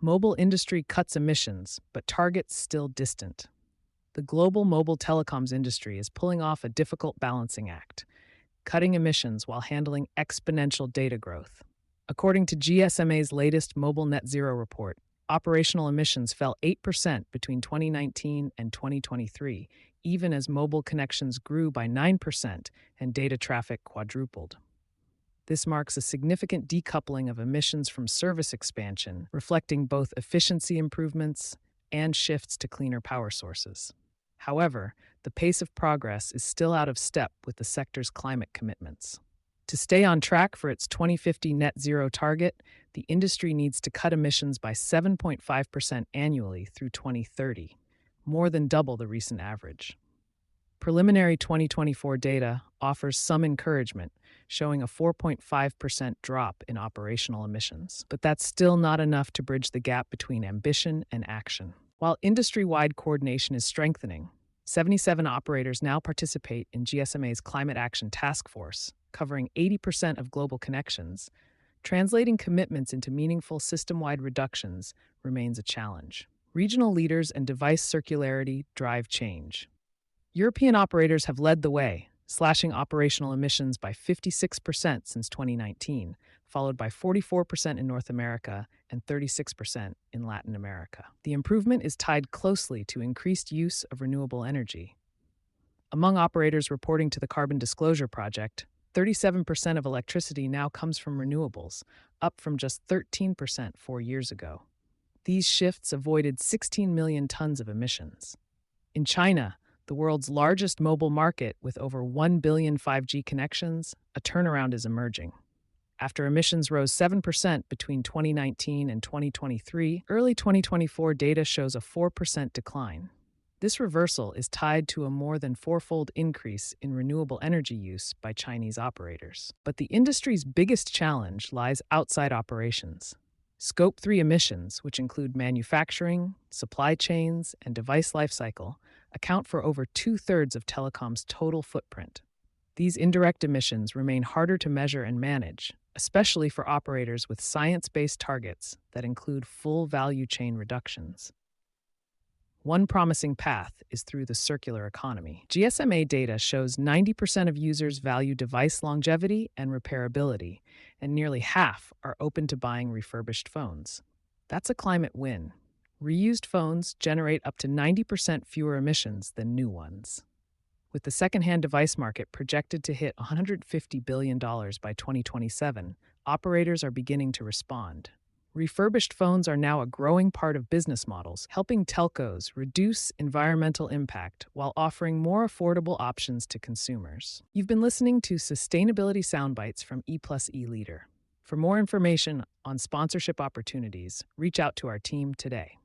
Mobile industry cuts emissions, but targets still distant. The global mobile telecoms industry is pulling off a difficult balancing act, cutting emissions while handling exponential data growth. According to GSMA's latest Mobile Net Zero report, operational emissions fell 8% between 2019 and 2023, even as mobile connections grew by 9% and data traffic quadrupled. This marks a significant decoupling of emissions from service expansion, reflecting both efficiency improvements and shifts to cleaner power sources. However, the pace of progress is still out of step with the sector's climate commitments. To stay on track for its 2050 net zero target, the industry needs to cut emissions by 7.5% annually through 2030, more than double the recent average. Preliminary 2024 data offers some encouragement, showing a 4.5% drop in operational emissions. But that's still not enough to bridge the gap between ambition and action. While industry-wide coordination is strengthening, 77 operators now participate in GSMA's Climate Action Task Force, covering 80% of global connections. Translating commitments into meaningful system-wide reductions remains a challenge. Regional leaders and device circularity drive change. European operators have led the way, slashing operational emissions by 56% since 2019, followed by 44% in North America and 36% in Latin America. The improvement is tied closely to increased use of renewable energy. Among operators reporting to the Carbon Disclosure Project, 37% of electricity now comes from renewables, up from just 13% 4 years ago. These shifts avoided 16 million tons of emissions. In China, the world's largest mobile market with over 1 billion 5G connections, a turnaround is emerging. After emissions rose 7% between 2019 and 2023, early 2024 data shows a 4% decline. This reversal is tied to a more than fourfold increase in renewable energy use by Chinese operators. But the industry's biggest challenge lies outside operations. Scope 3 emissions, which include manufacturing, supply chains, and device lifecycle, account for over 2/3 of telecom's total footprint. These indirect emissions remain harder to measure and manage, especially for operators with science-based targets that include full value chain reductions. One promising path is through the circular economy. GSMA data shows 90% of users value device longevity and repairability, and nearly half are open to buying refurbished phones. That's a climate win. Reused phones generate up to 90% fewer emissions than new ones. With the secondhand device market projected to hit $150 billion by 2027, operators are beginning to respond. Refurbished phones are now a growing part of business models, helping telcos reduce environmental impact while offering more affordable options to consumers. You've been listening to Sustainability Soundbites from E+E Leader. For more information on sponsorship opportunities, reach out to our team today.